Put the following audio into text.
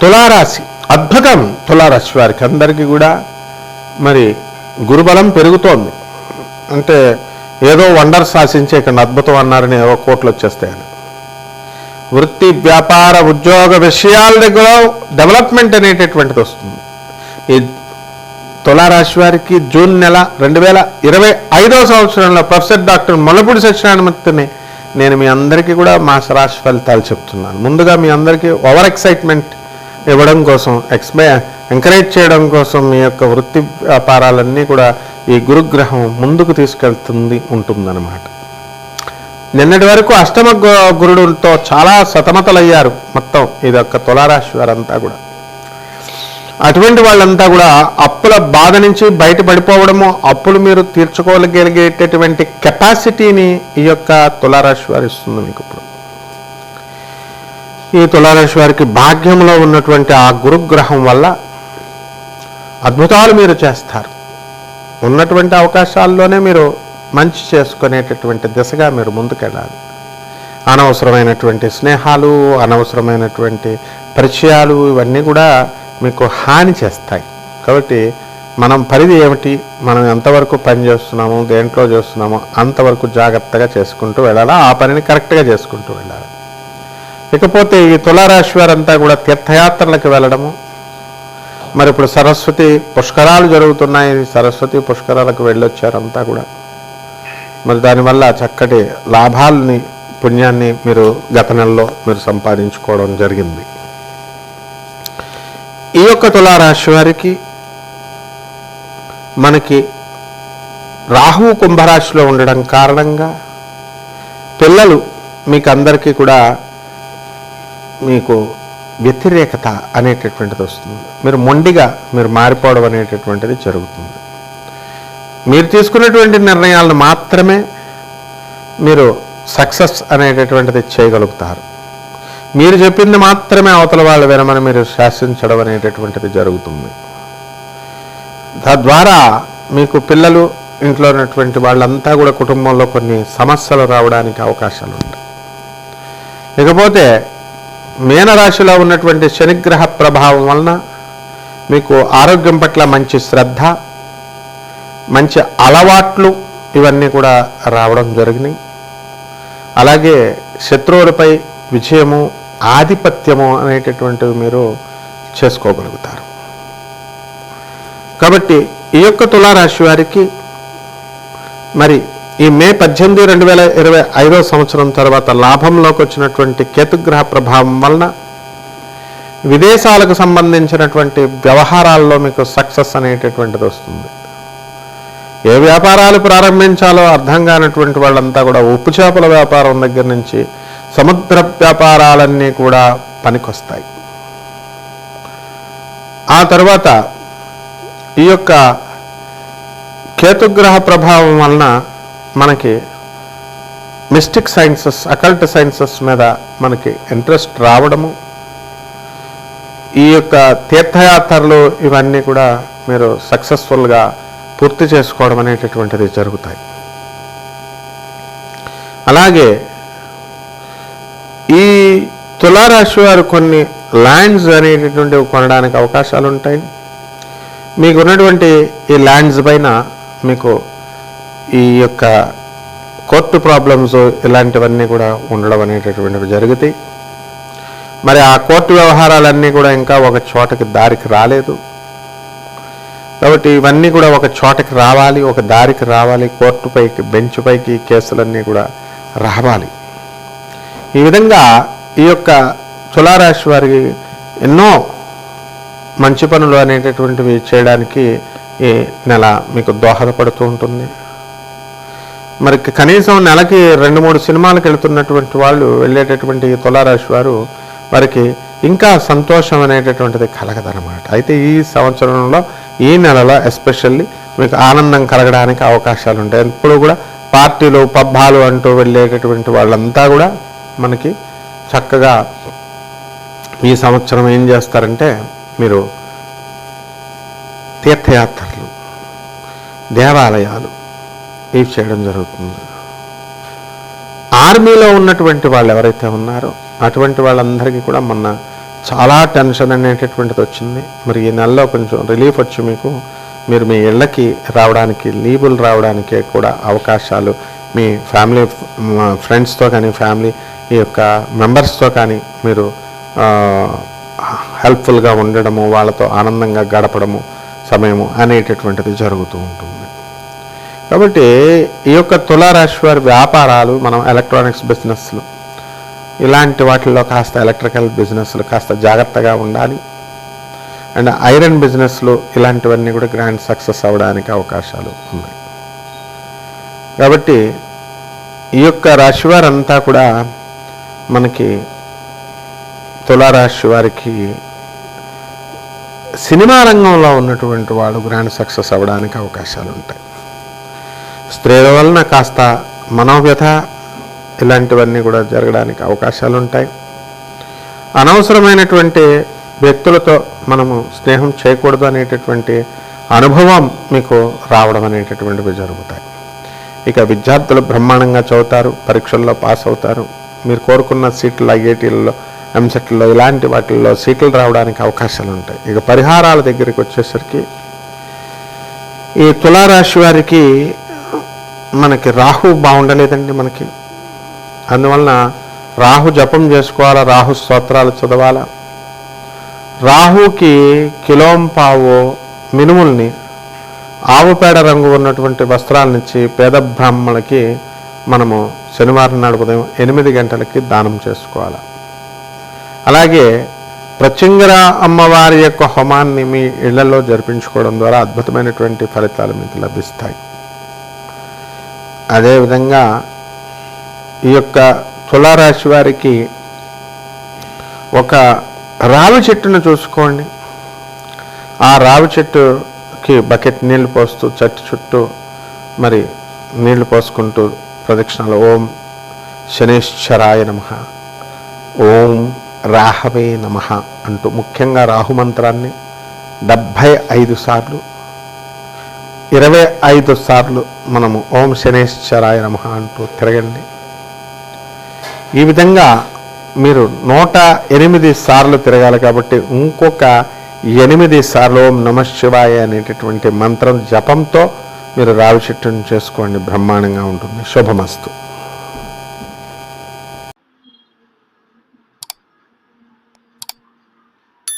తులారాశి అద్భుతం. తులారాశి వారికి అందరికీ కూడా మరి గురుబలం పెరుగుతోంది. అంటే ఏదో వండర్ శాసించే ఇక్కడ అద్భుతం అన్నారని ఏవో కోట్లు వచ్చేస్తాయని. వృత్తి, వ్యాపార, ఉద్యోగ విషయాల దగ్గర డెవలప్మెంట్ అనేటటువంటిది వస్తుంది. ఈ తులారాశి వారికి జూన్ నెల 2025 సంవత్సరంలో ప్రొఫెసర్ డాక్టర్ మొలపూడి సత్యనారాయణమూర్తిని నేను మీ అందరికీ కూడా మాస రాశి ఫలితాలు చెప్తున్నాను. ముందుగా మీ అందరికీ ఓవర్ ఎక్సైట్మెంట్ ఇవ్వడం కోసం, ఎంకరేజ్ చేయడం కోసం మీ యొక్క వృత్తి వ్యాపారాలన్నీ కూడా ఈ గురుగ్రహం ముందుకు ఉంటుందన్నమాట. నిన్నటి వరకు అష్టమ గురుడుతో చాలా సతమతలయ్యారు మొత్తం ఇదొక్క తులారాశి వారంతా కూడా. అటువంటి వాళ్ళంతా కూడా అప్పుల బాధ నుంచి బయటపడిపోవడము, అప్పులు మీరు తీర్చుకోగలిగేటటువంటి కెపాసిటీని ఈ యొక్క తులారాశి వారు ఇస్తుంది మీకు. ఇప్పుడు ఈ తులారాశి వారికి భాగ్యంలో ఉన్నటువంటి ఆ గురుగ్రహం వల్ల అద్భుతాలు మీరు చేస్తారు. ఉన్నటువంటి అవకాశాల్లోనే మీరు మంచి చేసుకునేటటువంటి దిశగా మీరు ముందుకెళ్ళాలి. అనవసరమైనటువంటి స్నేహాలు, అనవసరమైనటువంటి పరిచయాలు ఇవన్నీ కూడా మీకు హాని చేస్తాయి. కాబట్టి మనం పరిధి ఏమిటి, మనం ఎంతవరకు పని చేస్తున్నామో, దేంట్లో చేస్తున్నామో అంతవరకు జాగ్రత్తగా చేసుకుంటూ వెళ్ళాలి. ఆ పనిని కరెక్ట్గా చేసుకుంటూ వెళ్ళాలి. ఇకపోతే ఈ తులారాశి వారంతా కూడా తీర్థయాత్రలకు వెళ్ళడము, మరి ఇప్పుడు సరస్వతి పుష్కరాలు జరుగుతున్నాయి. సరస్వతి పుష్కరాలకు వెళ్ళొచ్చారంతా కూడా. మరి దానివల్ల చక్కటి లాభాలని, పుణ్యాన్ని మీరు గత నెలలో మీరు సంపాదించుకోవడం జరిగింది. ఈ యొక్క తులారాశి వారికి మనకి రాహువు కుంభరాశిలో ఉండడం కారణంగా పిల్లలు మీకు అందరికీ కూడా మీకు వ్యతిరేకత అనేటటువంటిది వస్తుంది. మీరు మొండిగా మీరు మారిపోవడం అనేటటువంటిది జరుగుతుంది. మీరు తీసుకున్నటువంటి నిర్ణయాలను మాత్రమే మీరు సక్సెస్ అనేటటువంటిది చేయగలుగుతారు. మీరు చెప్పింది మాత్రమే అవతల వాళ్ళు వినమని మీరు శాసించడం అనేటటువంటిది జరుగుతుంది. తద్వారా మీకు పిల్లలు, ఇంట్లో ఉన్నటువంటి వాళ్ళంతా కూడా కుటుంబంలో కొన్ని సమస్యలు రావడానికి అవకాశాలు ఉంటాయి. ఇకపోతే మీనరాశిలో ఉన్నటువంటి శనిగ్రహ ప్రభావం వలన మీకు ఆరోగ్యం పట్ల మంచి శ్రద్ధ, మంచి అలవాట్లు ఇవన్నీ కూడా రావడం జరిగినాయి. అలాగే శత్రువులపై విజయము, ఆధిపత్యము అనేటటువంటివి మీరు చేసుకోగలుగుతారు. కాబట్టి ఈ యొక్క తులారాశి వారికి మరి ఈ మే 18, 2025 సంవత్సరం తర్వాత లాభంలోకి వచ్చినటువంటి కేతుగ్రహ ప్రభావం వలన విదేశాలకు సంబంధించినటువంటి వ్యవహారాల్లో మీకు సక్సెస్ అనేటటువంటిది వస్తుంది. ఏ వ్యాపారాలు ప్రారంభించాలో అర్థం కానటువంటి వాళ్ళంతా కూడా ఉప్పు చేపల వ్యాపారం దగ్గర నుంచి సముద్ర వ్యాపారాలన్నీ కూడా పనికొస్తాయి. ఆ తర్వాత ఈ యొక్క కేతుగ్రహ ప్రభావం వలన మనకి మిస్టిక్ సైన్సెస్, అకల్ట్ సైన్సెస్ మీద మనకి ఇంట్రెస్ట్ రావడము, ఈ యొక్క తీర్థయాత్రలు ఇవన్నీ కూడా మీరు సక్సెస్ఫుల్గా పూర్తి చేసుకోవడం అనేటటువంటిది జరుగుతాయి. అలాగే ఈ తులారాశి వారు కొన్ని ల్యాండ్స్ అనేటటువంటివి కొనడానికి అవకాశాలు ఉంటాయి. మీకు ఉన్నటువంటి ఈ ల్యాండ్స్ పైన మీకు ఈ యొక్క కోర్టు ప్రాబ్లమ్స్ ఇలాంటివన్నీ కూడా ఉండడం అనేటటువంటివి జరుగుతాయి. మరి ఆ కోర్టు వ్యవహారాలన్నీ కూడా ఇంకా ఒక చోటకి దారికి రాలేదు. కాబట్టి ఇవన్నీ కూడా ఒక చోటకి రావాలి, ఒక దారికి రావాలి. కోర్టు పైకి, బెంచ్ పైకి కేసులన్నీ కూడా రావాలి. ఈ విధంగా ఈ యొక్క తులారాశి వారికి ఎన్నో మంచి పనులు అనేటటువంటివి చేయడానికి ఈ నెల మీకు దోహదపడుతూ ఉంటుంది. మరి కనీసం నెలకి 2-3 సినిమాలకు వెళుతున్నటువంటి వాళ్ళు, వెళ్ళేటటువంటి తులారాశి వారు, వారికి ఇంకా సంతోషం అనేటటువంటిది కలగదనమాట. అయితే ఈ సంవత్సరంలో, ఈ నెలలో ఎస్పెషల్లీ మీకు ఆనందం కలగడానికి అవకాశాలు ఉంటాయి. ఎప్పుడు కూడా పార్టీలు, పబ్బాలు అంటూ వెళ్ళేటటువంటి వాళ్ళంతా కూడా మనకి చక్కగా ఈ సంవత్సరం ఏం చేస్తారంటే మీరు తీర్థయాత్రలు, దేవాలయాలు ఇవి చేయడం జరుగుతుంది. ఆర్మీలో ఉన్నటువంటి వాళ్ళు ఎవరైతే ఉన్నారో అటువంటి వాళ్ళందరికీ కూడా మొన్న చాలా టెన్షన్ అనేటటువంటిది వచ్చింది. మరి ఈ నెలలో కొంచెం రిలీఫ్ వచ్చి మీరు మీ ఇళ్ళకి రావడానికి, లీవులు రావడానికి కూడా అవకాశాలు, మీ ఫ్యామిలీ ఫ్రెండ్స్తో కానీ, ఫ్యామిలీ ఈ యొక్క మెంబర్స్తో కానీ మీరు హెల్ప్ఫుల్గా ఉండడము, వాళ్ళతో ఆనందంగా గడపడము సమయము అనేటటువంటిది జరుగుతూ ఉంటుంది. కాబట్టి ఈ యొక్క తులారాశి వారి వ్యాపారాలు, మనం ఎలక్ట్రానిక్స్ బిజినెస్లు ఇలాంటి వాటిల్లో కాస్త, ఎలక్ట్రికల్ బిజినెస్లు కాస్త జాగ్రత్తగా ఉండాలి. అండ్ ఐరన్ బిజినెస్లు ఇలాంటివన్నీ కూడా గ్రాండ్ సక్సెస్ అవ్వడానికి అవకాశాలు ఉన్నాయి. కాబట్టి ఈ యొక్క రాశి వారంతా కూడా మనకి తులారాశి వారికి సినిమా రంగంలో ఉన్నటువంటి వాళ్ళు గ్రాండ్ సక్సెస్ అవ్వడానికి అవకాశాలు ఉంటాయి. స్త్రీల వలన కాస్త మనోవ్యథ ఇలాంటివన్నీ కూడా జరగడానికి అవకాశాలు ఉంటాయి. అనవసరమైనటువంటి వ్యక్తులతో మనము స్నేహం చేయకూడదు అనేటటువంటి అనుభవం మీకు రావడం అనేటటువంటివి జరుగుతాయి. ఇక విద్యార్థులు బ్రహ్మాండంగా చదువుతారు, పరీక్షల్లో పాస్ అవుతారు. మీరు కోరుకున్న సీట్లు ఐఐటీలలో, ఎంసెట్లో ఇలాంటి వాటిల్లో సీట్లు రావడానికి అవకాశాలు ఉంటాయి. ఇక పరిహారాల దగ్గరికి వచ్చేసరికి ఈ తులారాశి వారికి మనకి రాహు బాగుండలేదండి. మనకి అందువలన రాహు జపం చేసుకోవాలా, రాహు స్తోత్రాలు చదవాలా. రాహుకి కిలోంపావు మినుముల్ని, ఆవు పేడ రంగు ఉన్నటువంటి వస్త్రాలనిచ్చి పేద బ్రాహ్మణులకి మనము శనివారం నాడు ఉదయం 8 గంటలకి దానం చేసుకోవాలి. అలాగే ప్రత్యంగర అమ్మవారి యొక్క హోమాన్ని మీ ఇళ్లలో జరిపించుకోవడం ద్వారా అద్భుతమైనటువంటి ఫలితాలు మీకు లభిస్తాయి. అదేవిధంగా ఈ యొక్క తులారాశి వారికి ఒక రావి చెట్టును చూసుకోండి. ఆ రావి చెట్టుకి బకెట్ నీళ్లు పోస్తూ చెట్టు చుట్టూ మరి నీళ్లు పోసుకుంటూ ప్రదక్షిణలు ఓం శనేశ్వరాయ నమః, ఓం రాహవే నమః అంటూ ముఖ్యంగా రాహు మంత్రాన్ని 75 సార్లు 25 సార్లు మనము ఓం శనేశ్వరాయ నమః అంటూ తిరగండి. ఈ విధంగా మీరు 108 సార్లు తిరగాలి. కాబట్టి ఇంకొక 8 సార్లు ఓం నమః శివాయ అనేటటువంటి మంత్రం జపంతో మీరు రావి చెట్టును చేసుకోండి. బ్రహ్మాండంగా ఉంటుంది. శుభమస్తు.